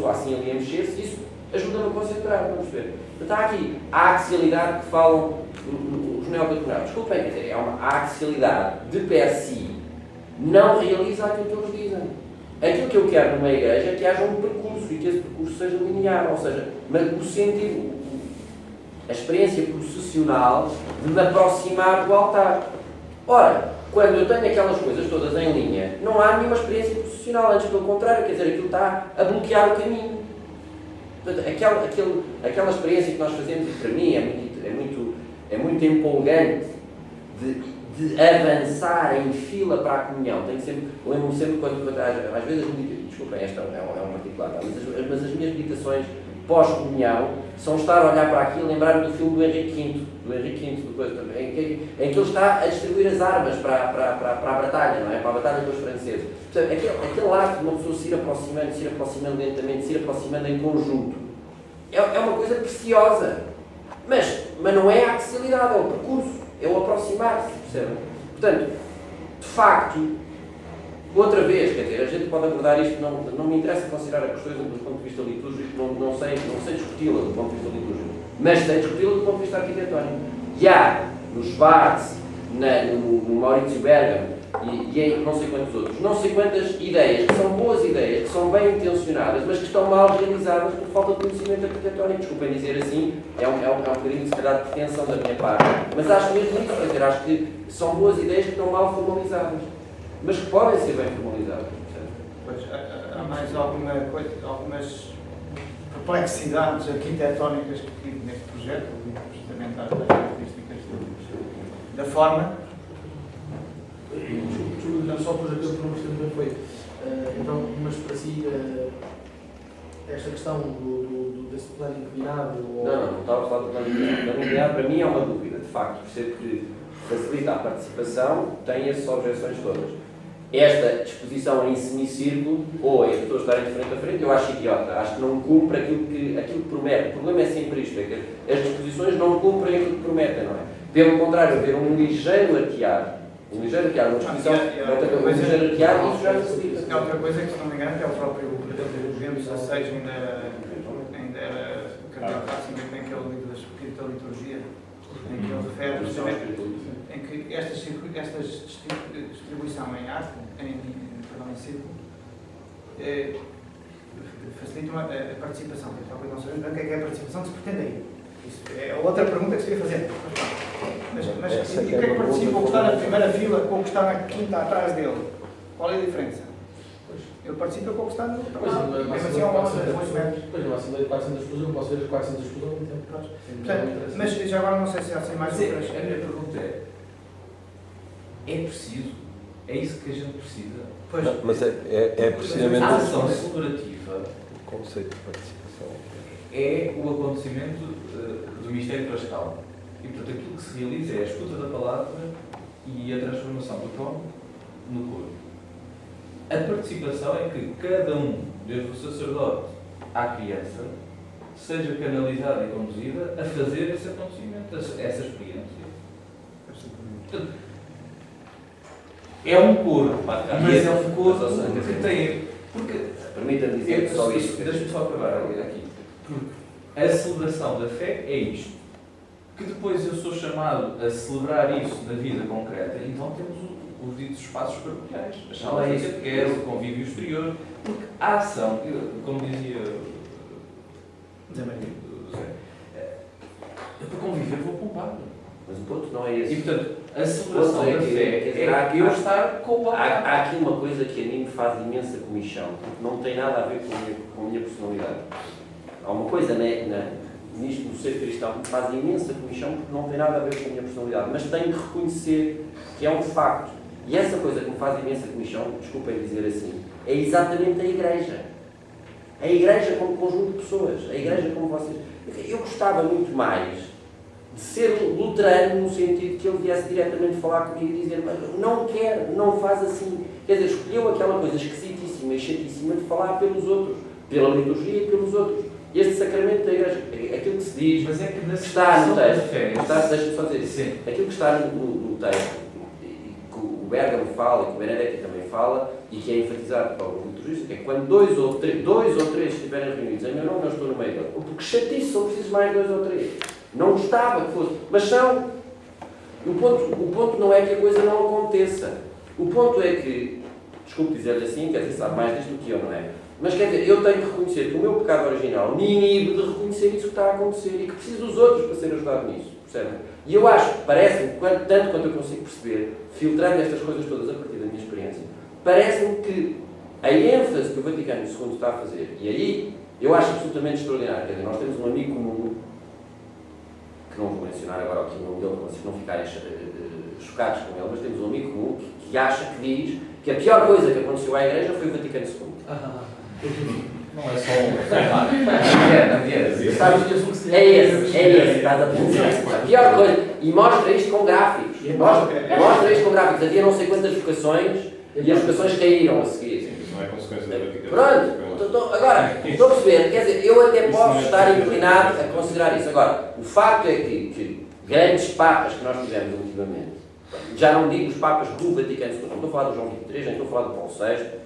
pessoa assim ali a mexer-se, isso ajuda-me a concentrar, vamos ver. Está aqui a axialidade que falam os neoplatonados. Desculpem, quer dizer, é uma axialidade de per si, não realiza aquilo que eles dizem. Aquilo que eu quero numa igreja é que haja um percurso e que esse percurso seja linear, ou seja, o sentido, a experiência processional de me aproximar do altar. Ora, quando eu tenho aquelas coisas todas em linha, não há nenhuma experiência processional, antes pelo contrário, quer dizer, aquilo está a bloquear o caminho. Portanto, aquela experiência que nós fazemos, e para mim é muito empolgante de avançar em fila para a comunhão. Lembro-me sempre quando às vezes, desculpem, esta é um particular, mas as minhas meditações pós-comunhão são estar a olhar para aquilo e lembrar-me do filme do Henrique V, em que ele está a distribuir as armas para a batalha, não é? Para a batalha com os franceses. Portanto, aquele ato de uma pessoa se ir aproximando lentamente, se ir aproximando em conjunto, é uma coisa preciosa. Mas não é a axialidade, é o percurso, é o aproximar-se, percebem? Portanto, de facto, outra vez, quer dizer, a gente pode abordar isto, não me interessa considerar a questão do ponto de vista litúrgico, não sei discuti-la do ponto de vista litúrgico, mas sei discuti-la do ponto de vista arquitetónico. E há no Schwarz, no Maurizio Bergamo e em não sei quantos outros, não sei quantas ideias, que são boas ideias, que são bem intencionadas, mas que estão mal realizadas por falta de conhecimento arquitetónico. Desculpem dizer assim, é um bocadinho, se calhar, de pretensão da minha parte, mas acho mesmo isso, quer dizer, acho que são boas ideias que estão mal formalizadas, mas que podem ser bem formalizadas. Pois, há mais algumas perplexidades arquitetónicas que tive neste projeto, justamente às características da forma. Só por aquilo que não percebi foi, então, mas para si, esta questão desse plano inclinado? Ou... Não estava a falar do plano inclinado. O plano inclinado para mim é uma dúvida, de facto, percebo que facilita a participação, tem essas objeções todas. Esta disposição em semicírculo, ou as pessoas estarem de frente a frente, eu acho idiota, acho que não cumpre aquilo que promete. O problema é sempre isto, é que as disposições não cumprem aquilo que prometem, não é? Pelo contrário, haver um ligeiro arquear, uma disposição, um ligeiro arquear, isso já facilita. Outra coisa que, se não me engano, é o próprio Eugênio XVI ainda era cardeal em que ele livro da Espírito da Liturgia, em que ele refere em que esta distribuição em arco, em círculo, facilita a participação. Talvez não sabemos bem o que é a participação que se pretende aí. Isso é outra pergunta que se ia fazer. Mas e o que é que participa o que está na primeira fila com o que está na quinta atrás dele? Qual é a diferença? Ele participa com o que está no... Pois, a Assembleia de 400 pessoas, eu posso ver as 400 pessoas ao mesmo tempo. Mas já agora não sei se há assim mais outras. A minha pergunta é preciso? É isso que a gente precisa? Pois. Não, mas é precisamente a ação celebrativa, o conceito de participação. É o acontecimento do mistério pascal. E, portanto, aquilo que se realiza é a escuta da palavra e a transformação do pão no corpo. A participação é que cada um, desde o sacerdote à criança, seja canalizada e conduzida a fazer esse acontecimento, essa experiência. Portanto, é um corpo, mas é um corpo que tem... Porque, permita-me dizer só isto. Deixa-me só acabar aqui. Porque a celebração da fé é isto. Que depois eu sou chamado a celebrar isso na vida concreta, então temos os ditos espaços paroquiais, as salas de catequese, o convívio exterior, porque a ação, como dizia Zé Maria, para conviver vou poupar. Mas o ponto não é esse. E portanto, a celebração da fé é eu estar com o altar. Há aqui uma coisa que a mim me faz imensa comichão, porque não tem nada a ver com a minha personalidade. Há uma coisa nisto do ser cristão que me faz imensa comichão, porque não tem nada a ver com a minha personalidade, mas tenho que reconhecer que é um facto. E essa coisa que me faz imensa comichão, desculpem dizer assim, é exatamente a Igreja. A Igreja como conjunto de pessoas, a Igreja como vocês. Eu gostava muito mais de ser luterano no sentido que ele viesse diretamente falar comigo e dizer, mas não quer, não faz assim. Quer dizer, escolheu aquela coisa esquisitíssima e chatíssima de falar pelos outros, pela liturgia e pelos outros. Este sacramento da Igreja, aquilo que se diz, mas é que está no texto, fé, deixa-me só dizer, sim. Aquilo que está no texto, o Bergamo fala, que o Benedetti também fala, e que é enfatizado pelo grupo de juízo, que é quando dois ou três estiverem reunidos em meu nome, eu estou no meio deles. Porque chatice, são precisos mais 2 ou 3. Não gostava que fosse, mas são. O ponto não é que a coisa não aconteça. O ponto é que, desculpe dizer-lhe assim, quer dizer, sabe mais disto do que eu, não é? Mas quer dizer, eu tenho que reconhecer que o meu pecado original me inibe de reconhecer isso que está a acontecer e que preciso dos outros para ser ajudado nisso, percebem? E eu acho, parece-me, tanto quanto eu consigo perceber, filtrando estas coisas todas a partir da minha experiência, parece-me que a ênfase que o Vaticano II está a fazer, e aí eu acho absolutamente extraordinário, quer dizer, nós temos um amigo comum, que não vou mencionar agora aqui o nome dele, para vocês não ficarem chocados com ele, mas temos um amigo comum que acha, que diz, que a pior coisa que aconteceu à Igreja foi o Vaticano II. Não é só um. É esse, estás a pensar. A pior coisa, e mostra isto com gráficos. Mostra isto com gráficos. Havia não sei quantas vocações e as vocações caíram a seguir. Isso não é consequência da Vaticano. Pronto, agora, estou a perceber, quer dizer, eu até posso estar inclinado a considerar isso. Agora, o facto é que grandes papas que nós tivemos ultimamente, já não digo os papas do Vaticano II, não estou a falar do João XXIII, nem estou a falar do Paulo VI.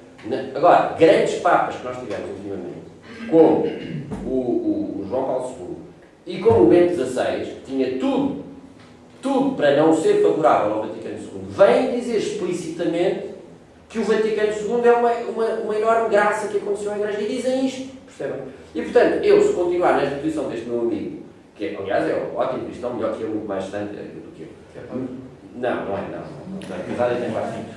Agora, grandes papas que nós tivemos ultimamente, como o João Paulo II e como o Bento XVI, que tinha tudo para não ser favorável ao Vaticano II, vêm dizer explicitamente que o Vaticano II é uma enorme graça que aconteceu à Igreja, e dizem isto, percebem? E portanto, eu, se continuar nesta posição deste meu amigo, que é, aliás, é ótimo cristão, melhor que eu, muito mais santo do que eu. Não é, não. Está casado e tem 4 filhos.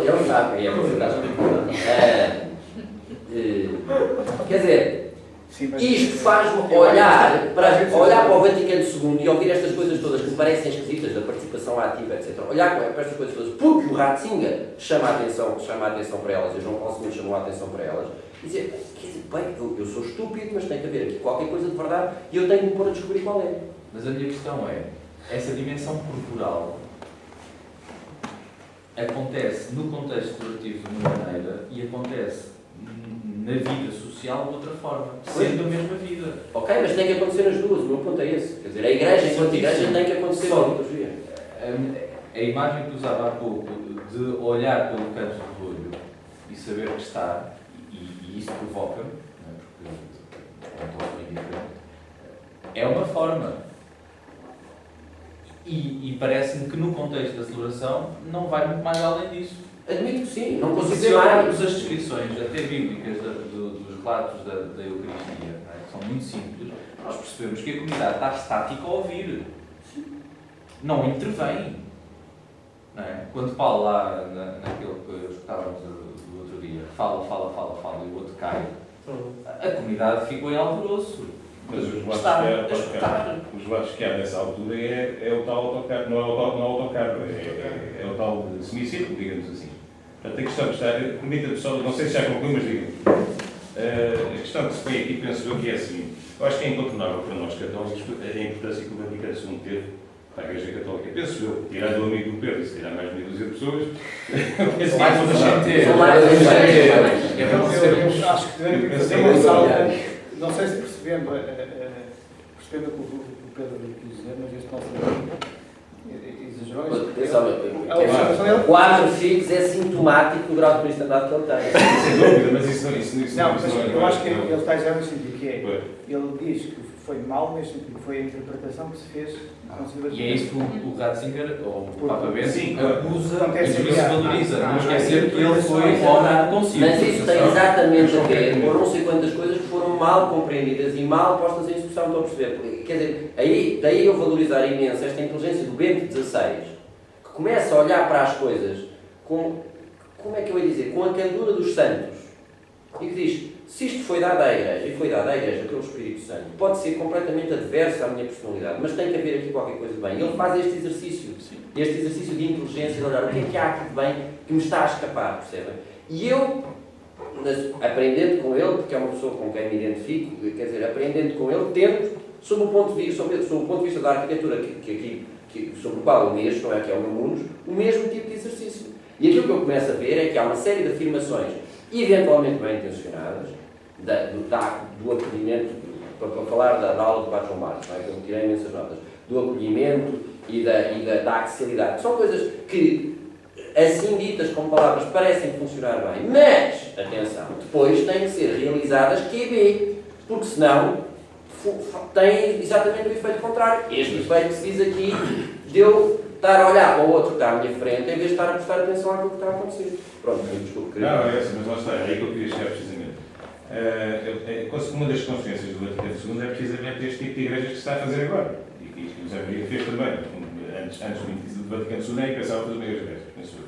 Ele sabe quem é o quer dizer, isto faz-me olhar para o Vaticano II e ouvir estas coisas todas que me parecem esquisitas, da participação ativa, etc. Olhar para estas coisas todas, porque o Ratzinger chama a atenção para elas, e o João Paulo II chamou a atenção para elas, e dizer, quer dizer, bem, eu sou estúpido, mas tem que haver aqui qualquer coisa de verdade e eu tenho que me pôr a descobrir qual é. Mas a minha questão é, essa dimensão corporal acontece no contexto coletivo de uma maneira e acontece na vida social de outra forma, sendo a mesma vida. Ok, mas tem que acontecer nas duas, o meu ponto é esse. Quer dizer, a Igreja, enquanto Igreja, tem que acontecer na liturgia. A imagem que usava há pouco, de olhar pelo canto do olho e saber que está, e isso provoca-me, porque não estou bem diferente, é uma forma. E parece-me que no contexto da celebração não vai muito mais além disso. Admito que sim, não consigo Se dizer olharmos as descrições, até bíblicas, dos relatos da Eucaristia, não é? Que são muito simples, nós percebemos que a comunidade está estática a ouvir. Não intervém. Não é? Quando Paulo, lá naquilo que escutávamos do outro dia, fala e o outro cai, a comunidade ficou em alvoroço. Mas os relatos que há nessa altura é o tal autocarro, não é o autocarro, é o tal semicírculo, digamos assim. Portanto, a questão que está, permita-me só, não sei se já concluí, mas diga. A questão que se põe aqui, penso eu, que é assim, eu acho que é incontornável para nós católicos a importância que o Vaticano II teve para a Igreja Católica. Penso eu, tirando o amigo do Pedro, e se calhar mais de 1.200 pessoas, penso mais uma gente. Eu acho que devemos fazer uma sala, não sei se percebendo o que o Pedro quis dizer, mas este não exagerou. O quadro fixo é sintomático do grau de cristandade que ele tem. Sem dúvida, mas isso não, mas eu acho que ele está a dizer no sentido que é, ele diz que foi mal, mas foi a interpretação que se fez. E é isso que o Ratzinger, ou o Papa Bento, acusa e se valoriza. Não esquecer que ele foi o homem consigo. Mas isso tem exatamente a ver com não sei quantas coisas que foram mal compreendidas e mal postas em execução, estou a perceber. Quer dizer, daí eu valorizar imenso esta inteligência do Bento XVI, que começa a olhar para as coisas com, como é que eu ia dizer, com a candura dos santos, e que diz, se isto foi dado à Igreja, e foi dado à Igreja pelo Espírito Santo, pode ser completamente adverso à minha personalidade, mas tem que haver aqui qualquer coisa de bem. Ele faz este exercício de inteligência, de olhar o que é que há aqui de bem que me está a escapar, percebem? E eu, aprendendo com ele, porque é uma pessoa com quem me identifico, quer dizer, aprendendo com ele, tento, sob o ponto de vista da arquitetura sobre o qual eu mexo, não é, que é o meu mundo, o mesmo tipo de exercício. E aquilo que eu começo a ver é que há uma série de afirmações eventualmente bem intencionadas, do acolhimento para falar da aula de Bachon Barros, não é? Que eu tirei imensas notas, do acolhimento e da axialidade, que são coisas que, assim ditas com palavras, parecem funcionar bem, mas, atenção, depois têm que ser realizadas QB, porque senão tem exatamente o efeito contrário. Este efeito que se diz aqui de eu estar a olhar para o outro que está à minha frente em vez de estar a prestar atenção àquilo que está a acontecer. Pronto, desculpe. Não, é essa, mas lá está, é aí que eu queria chegar precisamente. Uma das consequências do Vaticano II é precisamente este tipo de igrejas que se está a fazer agora. E que o José Maria fez também. Antes do Vaticano II, nem pensava fazer uma igreja desta, penso eu.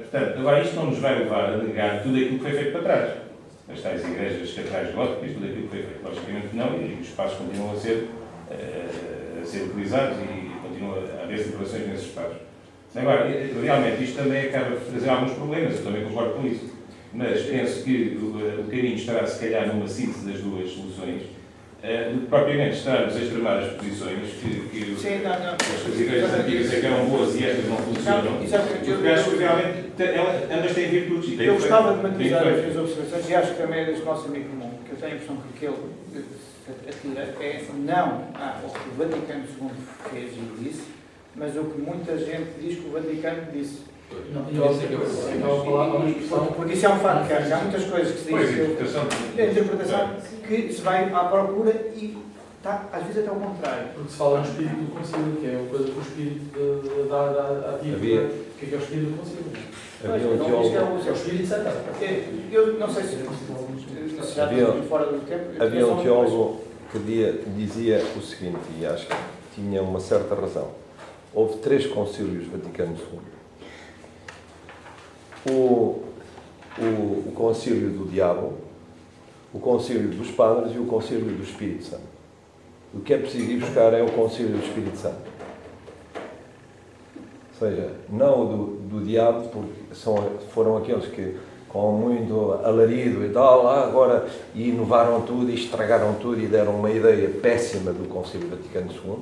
Portanto, agora isto não nos vai levar a negar tudo aquilo que foi feito para trás. As tais igrejas catedrais góticas, tudo aquilo que foi feito. Logicamente não, e os espaços continuam a ser utilizados e continua a haver celebrações nesses espaços. Agora, realmente, isto também acaba por trazer alguns problemas, eu também concordo com isso. Mas penso que o caminho estará, se calhar, numa síntese das duas soluções, do que propriamente estarmos a extremar as posições que as igrejas antigas é que eram boas e estas não funcionam. Porque acho que realmente ambas têm virtudes. Eu gostava de matizar as minhas observações e acho que também é deste nosso amigo comum, que eu tenho a impressão que ele atira é não ao que o Vaticano II fez e disse, mas o que muita gente diz que o Vaticano disse. Porque isso é um facto, que há muitas coisas que se dizem. A interpretação que se vai à procura e está, às vezes, até ao contrário. Porque se fala no espírito do concílio, que é uma coisa que o espírito dá ativa. O que é o espírito do concílio? Havia um teólogo. É o espírito santo. Eu não sei se já estamos fora do tempo. Havia um teólogo que dizia o seguinte, e acho que tinha uma certa razão. Houve 3 concílios Vaticano II. O concílio do diabo, o concílio dos padres e o concílio do Espírito Santo. O que é preciso ir buscar é o concílio do Espírito Santo. Ou seja, não o do diabo, porque foram aqueles que, com muito alarido e tal, agora inovaram tudo e estragaram tudo e deram uma ideia péssima do concílio Vaticano II.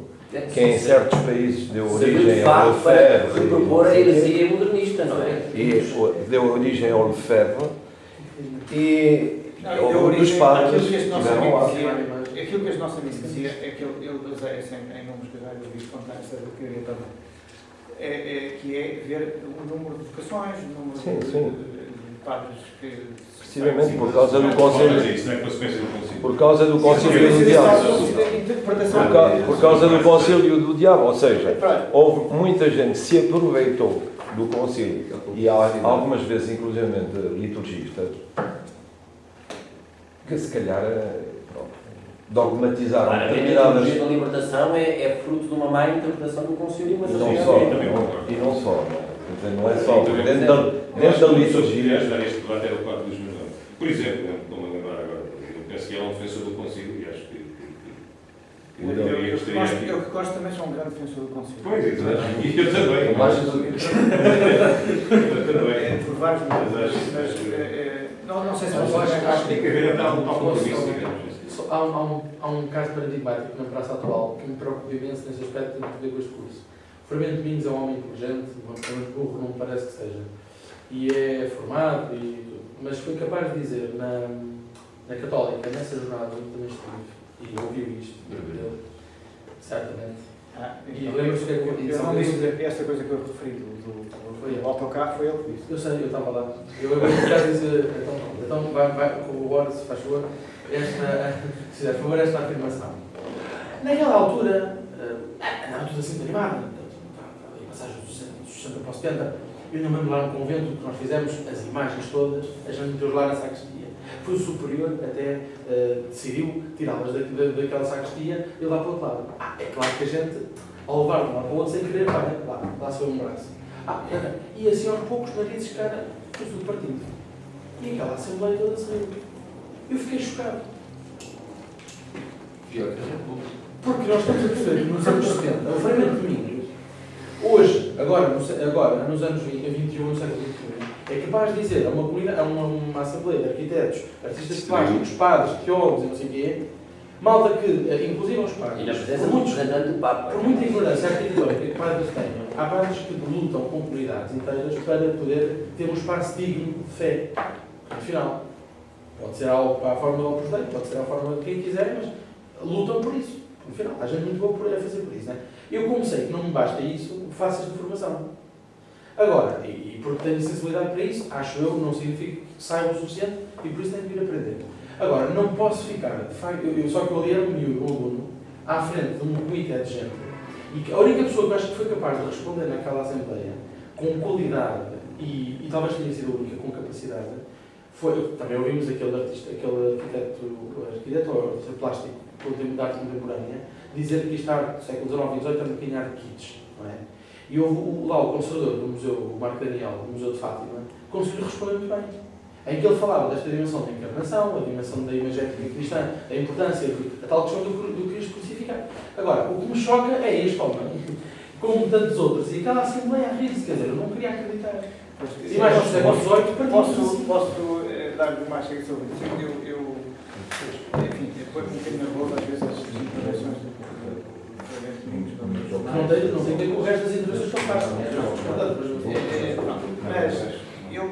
Que em certos países deu origem ao Lefebvre. Para propor a heresia modernista, não é? E deu origem ao Lefebvre. E dos padres tiveram lá. Aquilo que este nosso amigo dizia é que ele baseia sempre em números que eu já ouvi contar essa teoria também. Que é ver o número de vocações, o número de padres que. Precisamente por causa do concílio. Isso não é consequência do concílio. Por causa do concílio do diabo. Por causa do concílio do diabo. Ou seja, houve muita gente que se aproveitou do concílio e algumas vezes, inclusivamente, liturgistas, que se calhar dogmatizaram determinadas. A libertação é fruto de uma má interpretação do concílio, mas e não só. Quer dizer, não é só. Dentro da liturgia. Este debate era o quarto dos meus anos. Por exemplo, estou-me a lembrar agora, eu penso que é um defensor do concílio e acho que eu que gosto também sou um grande defensor do concílio. Pois, exato. E eu também. Eu também. Por vários motivos. Não sei se acho que tem que haver um compromisso. Há um caso paradigmático na praça atual que me preocupa imenso nesse aspecto, tem a ver com este curso. Fernando Domingos é um homem inteligente, um homem burro, não me parece que seja. E é formado, mas foi capaz de dizer na Católica, nessa jornada onde também estive, e ouviu isto, certamente. E lembro-se que eu não disse esta coisa que eu referi do autocarro, foi ele que disse. Eu sei, eu estava lá. Eu agora quero dizer, então vai corrobora, se faz favor, se fizer favor, esta afirmação. Naquela altura, assim muito animada, a passagem dos 60 para os 70, eu ainda me lembro lá no convento que nós fizemos, as imagens todas, a gente meteu lá na sacristia. Foi o superior até decidiu tirá-las daquela sacristia e lá para o outro lado. É claro que a gente, ao levar de um lado para o outro sem querer, lá se foi um braço. E assim aos poucos narizes, cara, foi tudo partido. E aquela assembleia toda se riu. Eu fiquei chocado. Pior que a República. Porque nós estamos a perceber que nos anos 70, o Frei Domingos, hoje, agora nos anos 21, no século XXI, é capaz de dizer a uma assembleia de arquitetos, artistas plásticos, padres, teólogos e não sei o quê, malta que, inclusive aos padres, por muita ignorância arquitetónica que padres tenham, há padres que lutam com comunidades inteiras para poder ter um espaço digno de fé. Afinal, Pode ser à forma do Opus Dei, pode ser à forma de quem quiser, mas lutam por isso. No final, há gente muito boa por fazer por isso. Né? Eu, como sei que não me basta isso, faço esta formação. Agora, e porque tenho sensibilidade para isso, acho eu, não significa que saiba o suficiente e por isso tenho que vir aprender. Agora, não posso ficar, só que eu ali era um aluno, à frente de um comitê de gente, e que a única pessoa que eu acho que foi capaz de responder naquela assembleia, com qualidade, e talvez tenha sido a única com capacidade, foi, também ouvimos aquele arquiteto ou artista plástico de arte contemporânea, dizer que isto arte do século XIX e XVIII é um bocadinho arte kitsch, não é? E houve lá o conservador do museu, o Marco Daniel, do Museu de Fátima, conseguiu responder muito bem. Em que ele falava desta dimensão da encarnação, a dimensão da imagética cristã, a importância, a tal questão do Cristo crucificado. Agora, o que me choca é este homem, como tantos outros, e aquela assembleia a rir-se, quer dizer, eu não queria acreditar. E mais ao século XVIII, posso dar-lhe mais chega sobre isso. Enfim, depois um bocadinho nervoso, às vezes, as intervenções não tem que ter com o resto das intervenções que eu faço. Mas eu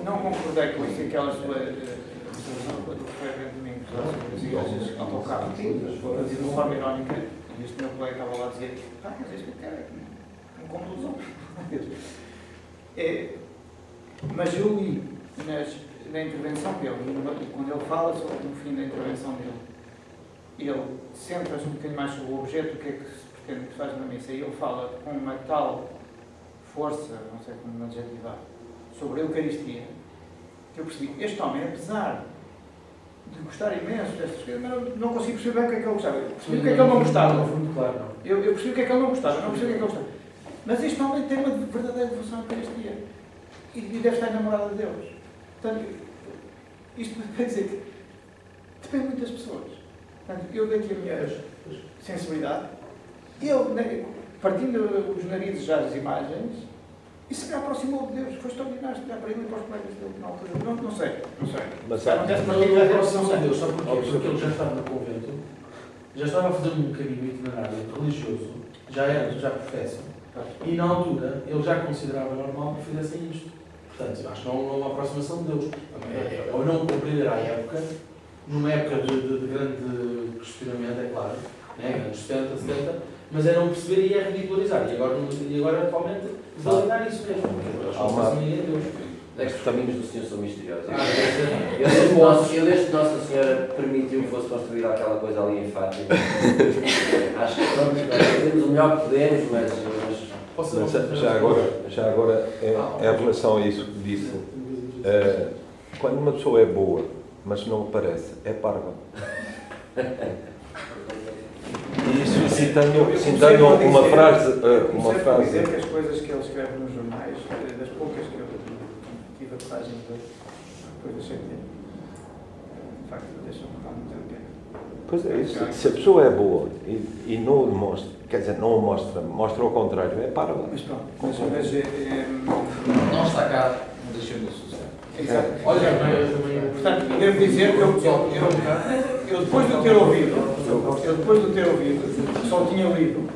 não concordei com isso, aquela sua observação do Ferreira Domingos, das igrejas autocarro, de uma forma irónica, e este meu colega estava lá a dizer, mas isto que é como todos os outros. Mas eu li na intervenção dele, quando ele fala sobre o fim da intervenção dele, ele centra-se um bocadinho mais sobre o objeto, o que é que se pretende que se faz na missa, e ele fala com uma tal força, não sei como adjetivar, sobre a Eucaristia, que eu percebi, este homem, apesar de gostar imenso destas coisas, mas não consigo perceber bem o que é que ele gostava. Eu percebi o que é que ele não gostava. Eu percebi o que é que ele não gostava, não percebi o que é que ele gostava. Mas este homem tem uma verdadeira devoção à Eucaristia. E deve estar enamorado de Deus. Portanto, isto quer dizer que depende muito das pessoas. Portanto, eu dei aqui a minha sensibilidade. Ele, partindo os narizes já das imagens, e se me aproximou de Deus, foi extraordinário estudar para ele e para os colegas dele na altura. Não sei. Mas não aproximou de Deus, sabe porquê? Porque ele já estava no convento, já estava a fazer um caminho itinerário religioso, já professa, e na altura ele já considerava normal que fizessem isto. Portanto, acho que não é uma aproximação de Deus. Ou não compreender à época, numa época de grande questionamento, é claro, né? Anos 70, 70, mas é não perceber e é ridicularizar. E agora atualmente, validar isso mesmo. Porque acho que não ninguém é Deus. É que os caminhos do Senhor são misteriosos. Eu desde que Nossa Senhora permitiu que fosse construída aquela coisa ali em Fátima. Acho que pronto, fazemos o melhor que podemos, mas já agora em relação a isso que disse, quando uma pessoa é boa, mas não parece, é parva. E isso citando uma frase. A dizer que as coisas que ele escreve nos jornais, das poucas que eu tive a coragem de ver, depois deixei de ter. De facto, deixa-me realmente a pena. Pois é isso. Se a pessoa é boa e não o demonstra, quer dizer, não o mostra ao contrário, é parva. Mas pronto, não está cá, deixa-me associar. Exato. Olha, portanto, devo dizer que eu depois de o ter ouvido, só tinha lido,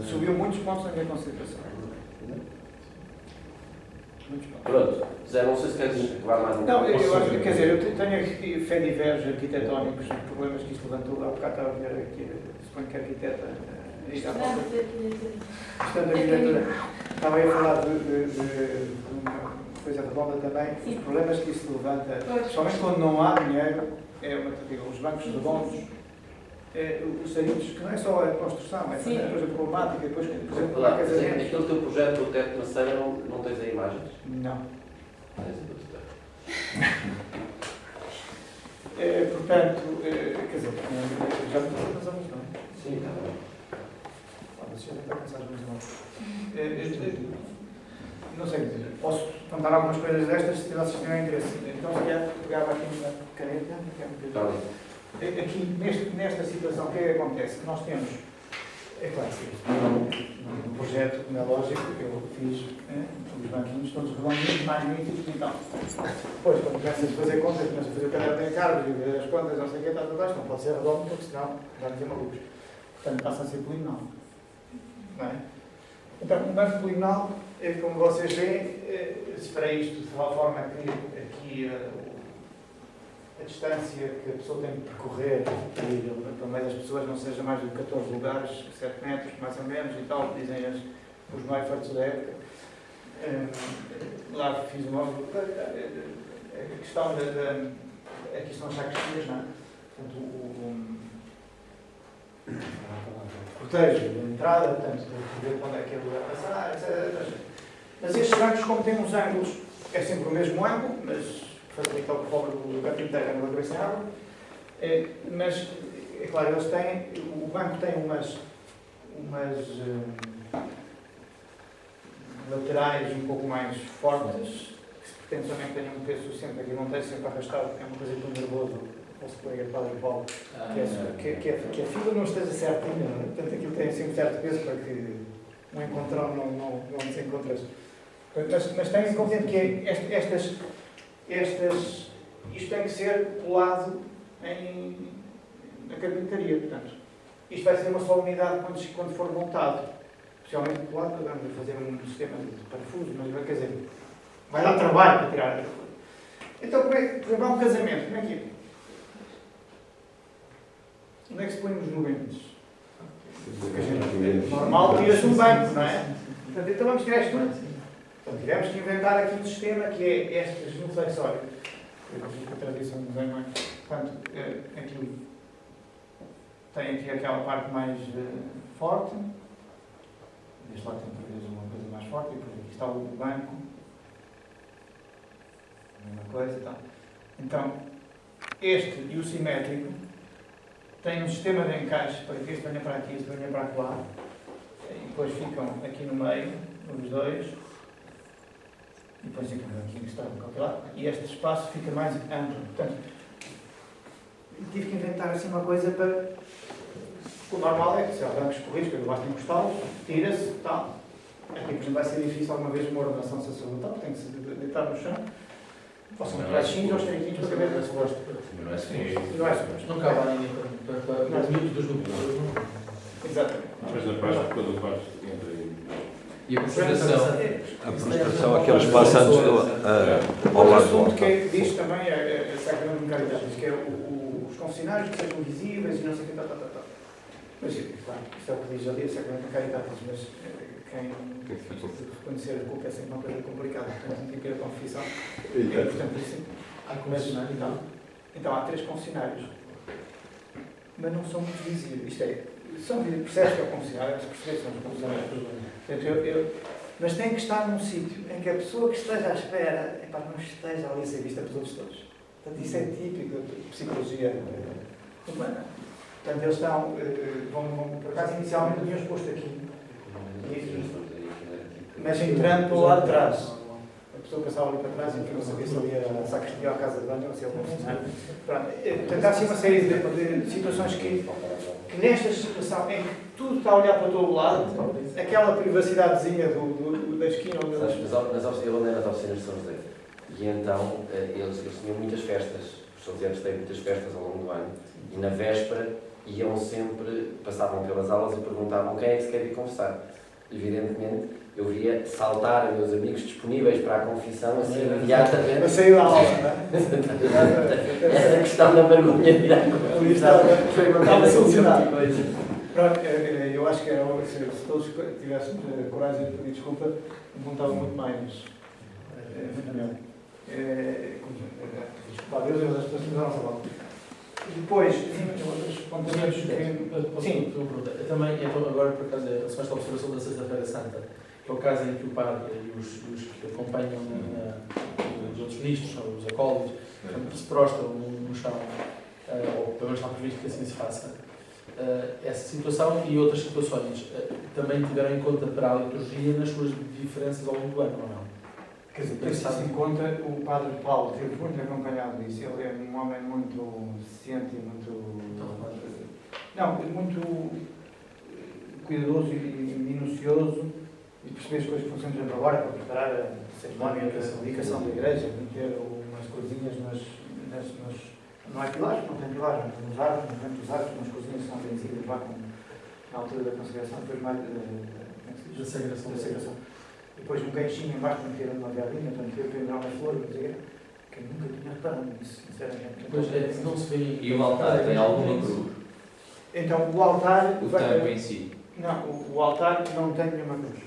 subiu muitos pontos na minha consideração. Muitos pontos. pronto. Zé, não sei se queres que vá mais um Não, eu acho que, quer dizer, eu tenho aqui fé diversos arquitetónicos, problemas que isto levantou, há bocado estava a ver aqui, suponho que a arquiteta, estando a arquitetura, estava aí a falar de uma coisa redonda também, os problemas que isso levanta, principalmente quando não há dinheiro, é uma terrível. Os bancos redondos, os saídos, que não é só a construção, é também a coisa problemática, depois, por exemplo, lá casamentos. Aquele teu projeto do teto na Serra não tens aí imagens? Não. Portanto, quer dizer, já me estou a pensar muito, não é? Sim, está bem. Mas já está a pensar muito, não sei dizer. Posso contar algumas coisas destas se tiverem interesse. Então, se calhar, pegava aqui uma caneta, aqui nesta situação, o que é que acontece? Nós temos, é claro, um projeto, como é lógico, eu fiz os banquinhos todos redondinhos, mais nítidos, então. Depois, quando começas a fazer contas, começas a fazer o caderno de encargos e ver as contas, não sei o que, não pode ser redondo, porque senão vai ter malucos. Portanto, passa a ser poligonal. Não é? Então, um banco poligonal, como vocês veem, separei isto de tal forma que aqui a distância que a pessoa tem que percorrer para o meio das pessoas não seja mais de 14 lugares, 7 metros, mais ou menos, e tal, dizem os mais fortes da época. Lá fiz uma... A questão aqui são as sacristias, não é? Portanto, o cortejo de entrada, portanto, ver quando é que é o lugar a passar, etc. Mas estes bancos, como têm uns ângulos, é sempre o mesmo ângulo, mas facilita o coloca do carpinteiro na cabeça em água. Mas, é claro, eles têm, o banco tem umas laterais um pouco mais fortes, que se pretende também que tenham um peso suficiente, aqui não tem sempre arrastado, porque é uma coisa tão nervosa, ou se põe a Padre Paulo, que a fila não esteja certinha, não é? Portanto, aquilo tem sempre certo peso para que um encontrão não se encontre. Mas tenham consciente que isto tem que ser colado na carpintaria, portanto. Isto vai ser uma só unidade quando for montado. Especialmente colado, vamos fazer um sistema de parafusos, mas quer dizer, vai dar trabalho para tirar. Então, por exemplo, há um casamento, como é que é? Onde é que se põe os noventos? Normal, tira-se um banco, não é? Portanto, então vamos tirar isto. Então, tivemos que inventar aqui um sistema que é este genuflexório. A tradição não vem mais. Portanto, aqui tem aqui aquela parte mais forte. Deste lado tem talvez uma coisa mais forte. E depois aqui está o banco. A mesma coisa e tal. Então, este e o simétrico têm um sistema de encaixe para que este venha para aqui e este venha para lá. E depois ficam aqui no meio, os dois. E depois ficam aqui encostado de qualquer lado. E este espaço fica mais amplo. Portanto, tive que inventar assim uma coisa para... O normal é que se há bancos corridos, que eu basta encostá-los, tira-se, tal. Aqui, por exemplo, vai ser difícil alguma vez uma ordenação sacerdotal, tem que se deitar no chão. Possam entrar cintos ou estreitinhos para caber nesse rosto. Não é assim. Não é suposto. Não cabe a ninguém para os miúdos dos locutores. Exatamente. Mas na parte, quando o quarto entra em... E a prostração? A prostração, aquele espaço antes ao lado do assunto altar. que diz também é sacramento de caridade, que é os confessionários que sejam visíveis e não sei o que, tal. Mas, claro, isto é o que diz ali, sacramento de caridade, mas quem reconhecer a culpa é sempre uma coisa complicada, portanto, tem que ir a confissão. É importantíssimo. Há confessionários, não? Então, há 3 confessionários, mas não são muito visíveis. Isto é, são visíveis, percebes que é o confessionário, mas percebes que são os confessionários. Portanto, mas tem que estar num sítio em que a pessoa que esteja à espera não esteja ali a ser vista pelos outros todos. Portanto, isso é típico da psicologia humana. Portanto, eles estão, por acaso, inicialmente haviam exposto aqui, mas entrando pelo lado de trás. A pessoa passava ali para trás e não sabia se ali era a sacristia ou a casa de banho ou se era o confessionário. Portanto, há assim uma série de situações que nesta situação em que tudo está a olhar para todo o lado, aquela privacidadezinha da esquina onde eles... Eu andei nas oficinas de São José e então eles tinham muitas festas, os salesianos têm muitas festas ao longo do ano e na véspera iam sempre, passavam pelas aulas e perguntavam quem é que se quer ir confessar. Evidentemente, eu via saltar meus amigos disponíveis para a confissão assim imediatamente. A sair da aula, não é? Essa questão da vergonha de ir à confissão foi uma coisa solucionada. Pronto, eu acho que se todos tivéssemos coragem de pedir desculpa, montava muito mais. Muito melhor. Desculpa, Deus, as pessoas que não sabem. Depois, outros apontamentos que... Sim. Também, então, agora, por acaso, a semana da observação da Sexta-feira Santa, que é o caso em que o padre e os que acompanham os outros ministros, os acólitos, se prostram no chão, ou pelo menos está previsto que assim se faça. Essa situação e outras situações também tiveram em conta para a liturgia nas suas diferenças ao longo do ano, ou não? Quer dizer, tendo-se em conta, o Padre Paulo teve muito acompanhado disso. Ele é um homem muito ciente e muito cuidadoso e minucioso e perceber as coisas que funcionam sempre agora para preparar a cerimónia da dedicação da igreja, meter umas coisinhas não há pilares, não tem pilares, não nos arcos, não tem os arcos, umas coisinhas que são vencidas lá na altura da consagração, depois mais da sagração. Depois um ganchinho embaixo para meter uma velinha, para meter uma flor, Que eu nunca tinha reparado nisso, sinceramente. Pois é, não se vê. E o altar tem alguma cruz? Então, o altar... O tampo em si? Não, o altar não tem nenhuma cruz.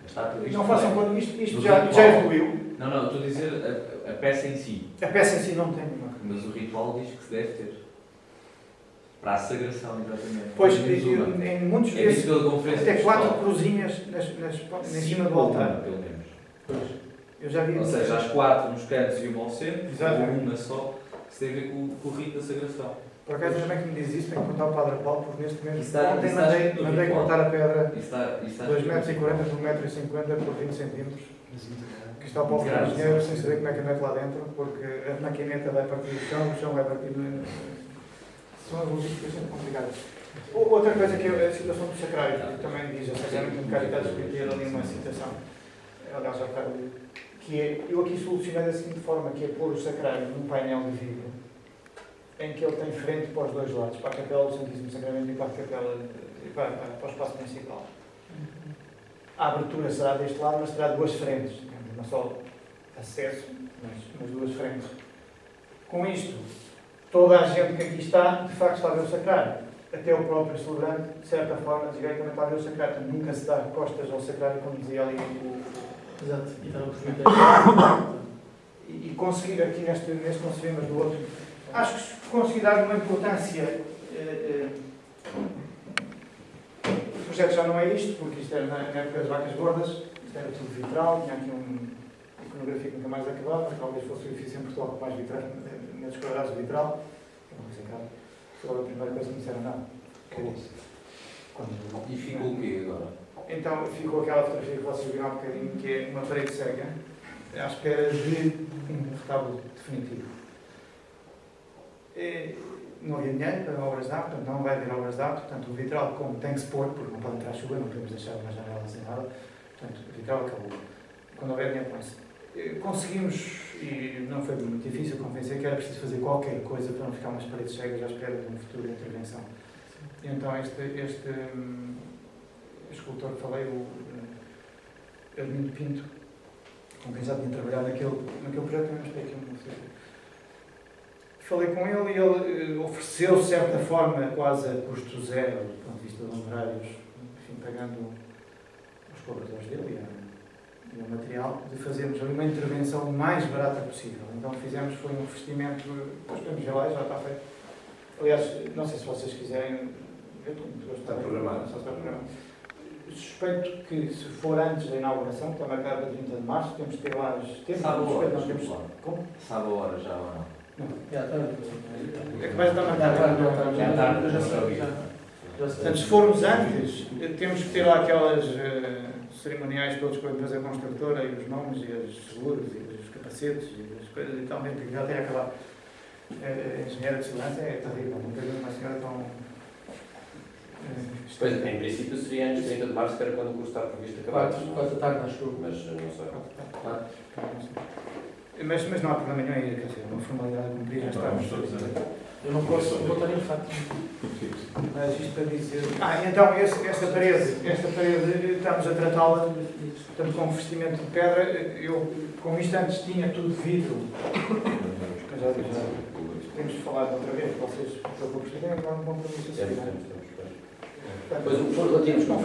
Está previsto. Não façam quando isto No já ritual. evoluiu. Não, estou a dizer a peça em si. A peça em si não tem nenhuma cruz. Mas o ritual diz que se deve ter. Para a sagração, exatamente. Pois, Muçulmano. em muitos É visto desses, pela conferência até 4 episcopal. cruzinhas em cima do altar. Pelo menos. Pois. Eu já vi. Ou seja, as 4 nos cantos e uma ao centro, Exatamente. ou uma só, que se tem a ver com o rito da sagração. Por acaso também que me diz isso, tenho que contar ao Padre Paulo, porque neste momento Isso está- ontem isso está mandei, no mandei ritual. cortar a pedra Isso está 2,40 metros por 1,50 por 20 centímetros. Que está o Paulo Graças. engenheiro sem saber como é que mete lá dentro, porque a maquineta vai partir o chão vai partir. São as logísticas sempre complicadas. Outra coisa que é a situação do sacrário, que também diz, especialmente no Caritas Espírita, ali uma citação, aliás, já está, que é, eu aqui solucionei da seguinte forma, que é pôr o sacrário num painel de vidro, em que ele tem frente para os dois lados, para a capela do Santíssimo Sacramento e para a capela, para o espaço principal. A abertura será deste lado, mas terá duas frentes, não só acesso, mas duas frentes. Com isto, toda a gente que aqui está, de facto, está a ver o sacrário. Até o próprio celebrante, de certa forma, diretamente está a ver o sacrário. Portanto, nunca se dá costas ao sacrário, como dizia ali o... Exato. E está a E conseguir aqui neste não se vê, mas do outro. Acho que consegui dar uma importância. O projeto já não é isto, porque isto era na época das vacas gordas, isto era tudo vitral, tinha aqui uma iconografia que nunca mais acabava, talvez fosse o edifício em Portugal com mais vitrais, metros quadrados de vitral. Eu não sei, cara. Foi a primeira coisa que me disseram, não. Acabou-se. E ficou o quê agora? Então ficou aquela fotografia que vocês viram há um bocadinho, que é uma parede cega, à espera de um retábulo definitivo. Não havia dinheiro para obras de arte, portanto não vai haver obras de arte, portanto o vitral, como tem que se pôr, porque não pode entrar chuva, não podemos deixar uma janela sem nada, portanto o vitral acabou. Quando houver dinheiro, põe-se. Conseguimos, e não foi muito difícil convencer que era preciso fazer qualquer coisa para não ficar umas paredes cegas à espera de uma futura intervenção. E então este escultor que falei, o Armindo Pinto, com quem já tinha trabalhado naquele projeto, mas tem aqui uma fotografia. Falei com ele e ele ofereceu, de certa forma, quase a custo zero, do ponto de vista de honorários, enfim, pagando os colaboradores dele e o material, de fazermos ali uma intervenção o mais barata possível. Então fizemos, foi um investimento, nós podemos ver lá, já está feito. Aliás, não sei se vocês quiserem ver, Está programado. Só está programado. Suspeito que, se for antes da inauguração, que está marcada para 30 de março, temos de ter lá as... Sabe a hora? Nós temos... Como? Sabe a hora já ou não? Já está. É que vai estar marcado. Já está. Eu já sei. Portanto, se formos antes, temos que ter lá aquelas cerimoniais todos com a empresa construtora e os nomes e os seguros e os capacetes e as coisas e tal, mesmo que já tenha acabado. A engenheira de segurança é terrível, nunca vi uma senhora tão... Pois, em princípio seria antes de 30 de março, que era quando o curso está previsto acabar. 4 da tarde, acho eu. Mas não sei. Mas não há problema nenhum aí, quer dizer, uma formalidade a cumprir, já estamos todos a... Eu não posso votar em facto. Mas isto para dizer... então esta parede estamos a tratá-la, portanto, com um vestimento de pedra. Eu, como isto antes tinha tudo de vidro, mas já temos falado outra vez, vocês, pelo que eu percebi, têm um compromisso a seguir. Pois o professor relativos, não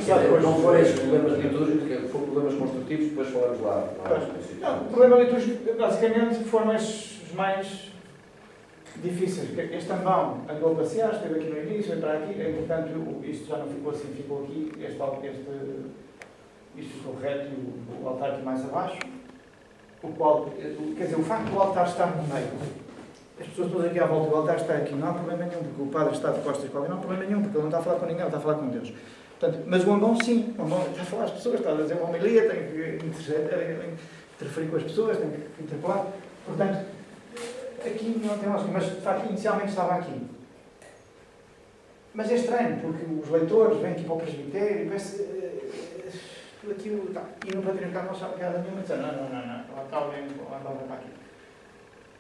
forem esses problemas litúrgicos, que for problemas construtivos, depois falamos lá. Não, o problema litúrgico, basicamente, foram estes os mais difíceis. Este ambão andou a passear, esteve aqui no início, veio para aqui, entretanto, isto já não ficou assim, ficou aqui, isto ficou reto e o altar aqui mais abaixo, o qual, quer dizer, o facto do altar estar no meio, as pessoas todas aqui à volta do altar estão aqui, não há problema nenhum, porque o padre está de costas para ali, não há problema nenhum, porque ele não está a falar com ninguém, ele está a falar com Deus. Portanto, mas o ambão sim, o ambão está a falar às pessoas, está a dizer uma homilia, tem que interferir com as pessoas, tem que interpelar. Portanto, aqui não tem lógica, mas de facto inicialmente estava aqui. Mas é estranho, porque os leitores vêm aqui para o presbitério e parece aquilo, tá, e no patriarcado não sabe piada nenhuma, dizem, não, lá está alguém, lá está alguém para aqui.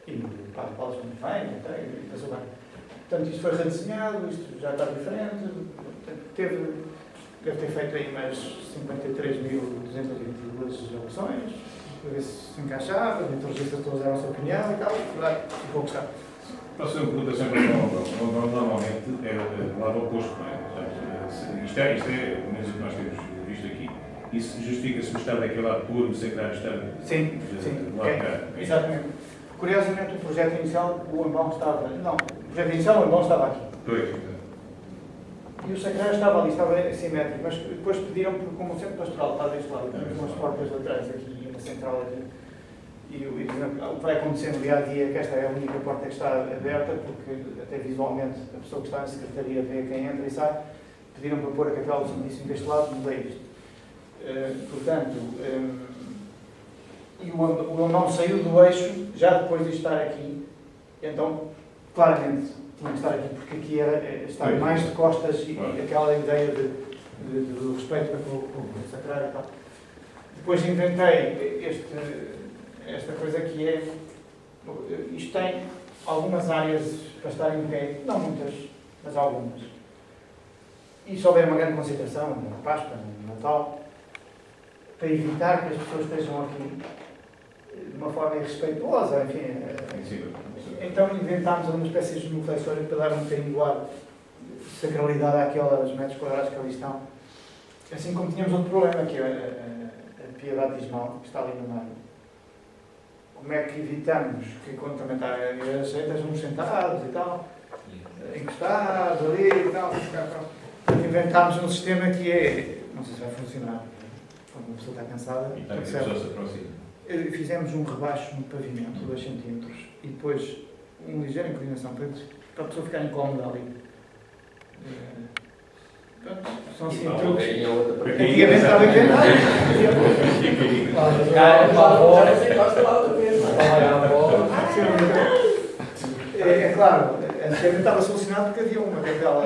E o Padre Paulo também vem, e passou bem. Portanto, isto foi redesenhado, isto já está diferente, deve ter feito aí mais 53.222 eleições, para ver se encaixava, os liturgistas todos deram a sua opinião e tal, e ficou gostado. Posso fazer uma pergunta sempre ao normalmente é o lado oposto, não é? Portanto, isto é, pelo menos o que nós temos visto aqui. Isso justifica-se o Estado daquele lado puro, o sacrário Estado sim. do lado cá. Exatamente. Curiosamente, o projeto inicial, o Ambão estava... Não, o projeto inicial, o Ambão estava aqui. Pois. E o sacrário estava ali, estava assimétrico, mas depois pediram, como o centro pastoral está deste lado, temos umas portas laterais aqui e uma central aqui. E o que vai acontecer no dia a dia é que esta é a única porta que está aberta, porque até visualmente a pessoa que está na secretaria vê quem entra e sai. Pediram para pôr a capela do Santíssimo deste lado, mudei isto. Portanto, e o não saiu do eixo já depois de estar aqui, então claramente tinha que estar aqui, porque aqui era estar mais de costas e aquela ideia de respeito pelo sacrário e tal. Depois inventei esta coisa que é, isto tem algumas áreas para estar em pé, não muitas, mas algumas. E se houver uma grande concentração, na Páscoa, no Natal, para evitar que as pessoas estejam aqui de uma forma irrespeituosa, enfim. Então inventámos uma espécie de genuflexório para dar um bocadinho de ar, sacralidade àquelas metros quadrados que ali estão. Assim como tínhamos outro problema, que é a pia batismal, que está ali no meio. Como é que evitamos que quando também está a igreja cheia, estejamos sentados e tal, encostados ali e tal, inventámos um sistema que é, não sei se vai funcionar, quando uma pessoa está cansada. E também a pessoa se aproxima. Fizemos um rebaixo no pavimento, 2 centímetros, e depois uma ligeira inclinação para a pessoa ficar incómoda ali. Pronto, são assim truques. Antigamente estava inventado. Já não sei qual lá outra vez. É claro, antigamente estava solucionado porque havia uma capela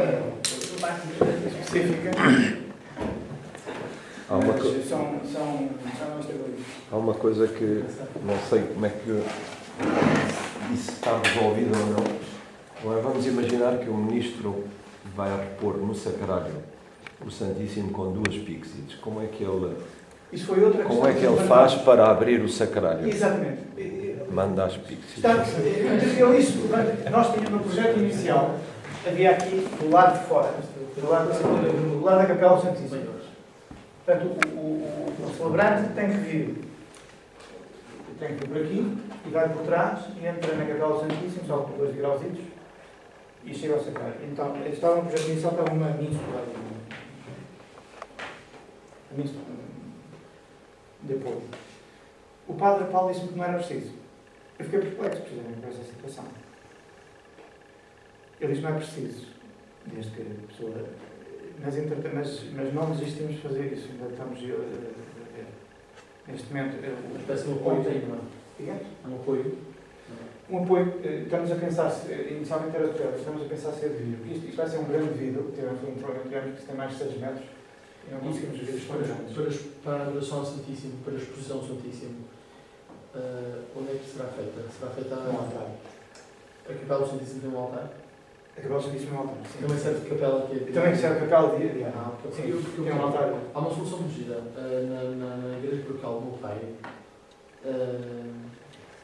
específica. Há uma coisa que não sei como é que isso está resolvido ou não. Vamos imaginar que o ministro vai repor no sacrário o Santíssimo com 2 píxides. Como é que ele, isso foi outra como é que ele faz para abrir o sacrário? Exatamente. Manda as píxides. Nós tínhamos no projeto inicial, havia aqui do lado de fora, do lado da Capela do Santíssimo. Portanto, o celebrante tem que vir por aqui e vai por trás e entra na Capela do Santíssimo, só por 2 grauzitos, e chega ao sacrário. Então, estava no projeto inicial, estava uma missa depois. O padre Paulo disse-me que não era preciso. Eu fiquei perplexo, precisamente, com essa situação. Ele disse que não é preciso, desde que a pessoa... Mas não desistimos de fazer isso, ainda estamos neste momento... Uma espécie de apoio aí, não é? Um apoio? Um apoio, estamos a pensar, inicialmente era de pedra, estamos a pensar se é de vidro. Isto vai ser um grande vidro, tivemos um problema que tem mais de 6 metros e não conseguimos ver os grandes. Para a adoração ao Santíssimo, para a exposição ao Santíssimo, onde é que será feita? Será feita no altar. A Capela do Santíssimo tem um altar? A Capela do Santíssimo é um altar. Também serve de capela que é... Também serve de capela de dia. Sim, tem um altar. Há uma solução muito gira na igreja paroquial do meu pai,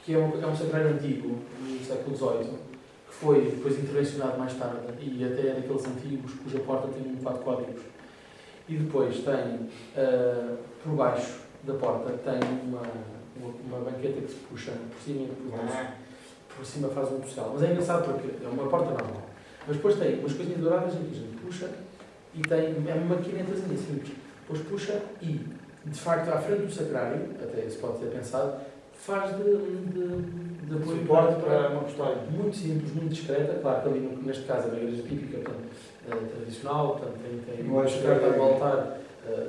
que é um sacrário antigo, do século XVIII, que foi depois intervencionado mais tarde, e até é daqueles antigos cuja porta tem 4 códigos. E depois tem, por baixo da porta, tem uma banqueta que se puxa por cima e por baixo. Por cima faz um social. Mas é engraçado porque é uma porta normal. Mas depois tem umas coisinhas douradas em que a gente puxa e tem uma maquinetazinha simples. Depois puxa e, de facto, à frente do sacrário, até se pode ter pensado, faz de apoio suporte para uma custódia. Muito simples, muito discreta. Claro que ali, neste caso, é uma igreja típica, portanto, tradicional, portanto, tem um altar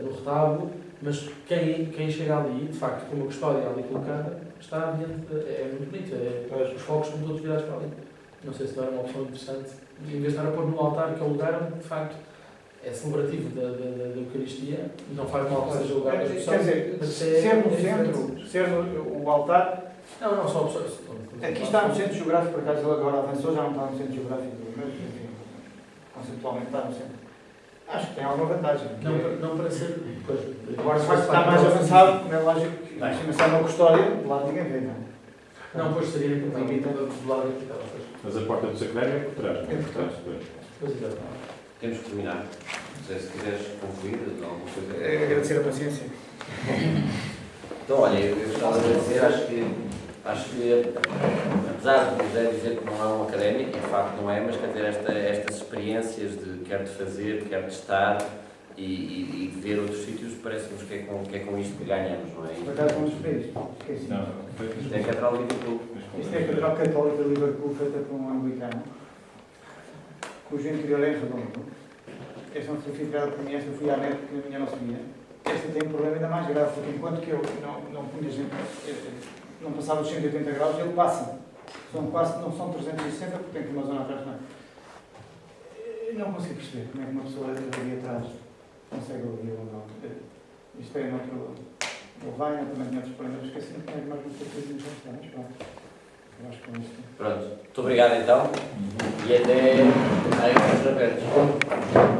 no retábulo, mas quem chega ali, de facto, com uma custódia ali colocada, está ambiente, é muito bonito. Os focos estão todos virados para ali. Não sei se não era uma opção interessante, em vez de estar a pôr no altar, que é o lugar onde, de facto, é celebrativo da Eucaristia, não faz mal que seja o lugar da expressão. Quer dizer, ser no centro, ser o altar... Não, só opções. Aqui está no centro geográfico, por acaso ele agora avançou, já não está no centro geográfico, mas enfim, conceptualmente está no centro. Acho que tem alguma vantagem. Não para ser. Pois, Agora, se está mais avançado, como é lógico que se é uma custódia, do lado ninguém vê, não é? Não, pois seria limitado do lado aqui. Mas a porta do sacrário é por trás. É por trás. Pois é. Temos que terminar. Não sei se quiseres concluir alguma coisa. Agradecer a paciência. Então, olha, eu gostava de dizer, acho que apesar de José dizer que não é um académico, e de facto não é, mas quer dizer, estas experiências de quer de fazer, quer de estar e de ver outros sítios, parece-nos que é com isto que ganhamos, não é? Por acaso vamos ver isto. Esqueci. Isto é a Catedral de Liverpool. Isto é a Catedral Católica de Liverpool, feita por um anglicano, cujo interior é redondo. Esta é uma fotografia tirada por mim, esta fui à net porque a minha não sabia. Esta tem um problema ainda mais grave, porque enquanto que eu não punha gente, não passava os 180 graus, ele passa. Não são 360, porque tem aqui uma zona atrás, não é? Eu não consigo perceber como é que uma pessoa ali atrás consegue ouvir ou não. Isto é noutro. Ele vai, também tem outros problemas, esqueci-me que é mais uma coisa de mas pronto. Eu acho que com isto. Pronto. Muito obrigado então. E até aí, abertos.